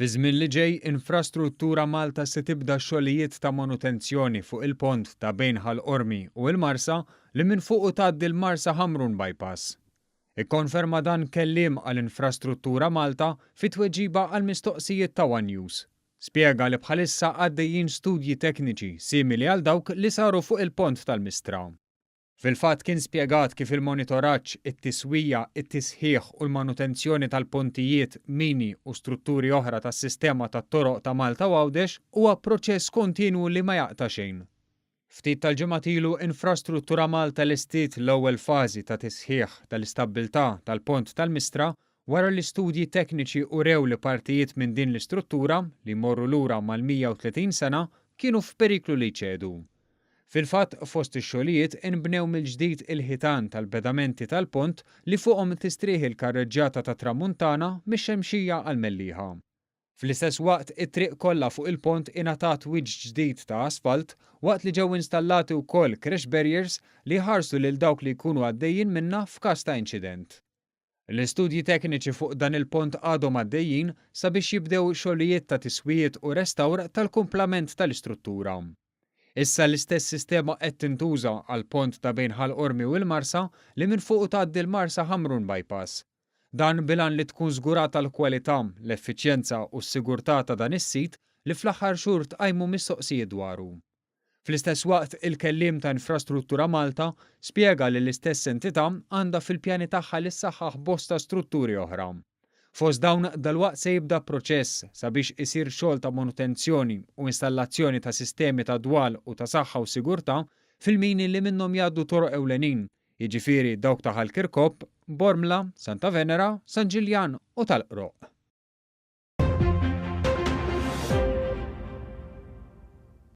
Fi żmien li ġej, Infrastruttura Malta se tibda xogħlijiet ta' manutenzjoni fuq il-pont ta' bejn Ħall-Qormi u l-Marsa li minn fuqu tgħaddi l-Marsa Ħamrun bypass. Ikkonferma dan kelliem għall-Infrastruttura Malta fit-tweġiba għall-mistoqsijiet ta' One News. Spjega li bħalissa għaddejjin studji tekniċi simili għal dawk li saru fuq il-pont tal-Mistra. Fil-fatt kien spjegat kif il-monitoraġġ, it-tiswija, it-tisħiħ u l-manutenzjoni tal-pontijiet, mini u strutturi oħra tas-sistema tat-toroq ta' Malta Għawdex huwa proċess kontinwu li ma jaqta' xejn. Ftit tal-ġimgħat ilu Infrastruttura Malta lestiet l-ewwel fażi ta' tisħiħ tal-istabbiltà tal-pont tal-Mistra wara li studji tekniċi urew li partijiet minn din l-istruttura li jmorru lura mal-130 sena kienu f'periklu li jċedu. Fil-fatt, fost ix-xogħlijiet inbnew mill-ġdid il-ħitan tal-pedamenti tal-pont li fuqhom tistrieħi l-karreġġjata ta' Tramuntana mix-Xemxija għal Mellieħa. Fl-istess waqt, it-triq kollha fuq il-pont ingħatat wiġġ ġdid ta' asfalt waqt li ġew installati wkoll crash barriers li jħarsu lil dawk li jkunu għaddejjin minnha f'każ ta' inċident. L-istudji tekniċi fuq dan il-pont għadhom għaddejjin sabiex jibdew xogħlijiet ta' tiswijiet u restawr tal-kumplament tal-istruttura. Issa l-istess sistema qed tintuża għal pont ta' bejn Ħall-Qormi u l-Marsa li minn fuq tgħaddi l-Marsa Ħamrun bypass. Dan bilan li tkun żgurata l-kwalità, l-effiċjenza u s-sigurtà ta' dan is-sit li fl-aħħar xhur tqajmu mistoqsijiet dwaru. Fl-istess waqt il-kelliem ta' Infrastruttura Malta spjega li l-istess entità għandha fil-pjani tagħha li ssaħħaħ bosta strutturi oħra. Fost dawn dalwaqt se jibda proċess sabiex isir xogħol ta' manutenzjoni u installazzjoni ta' sistemi ta' dwal u ta' saħħa u sigurtà fil-mini li minnhom jgħaddu toroq ewlenin, jiġifieri dawk ta' Ħall-Kirkop, Bormla, Santa Venera, San Ġiljan u Tal-Qroq.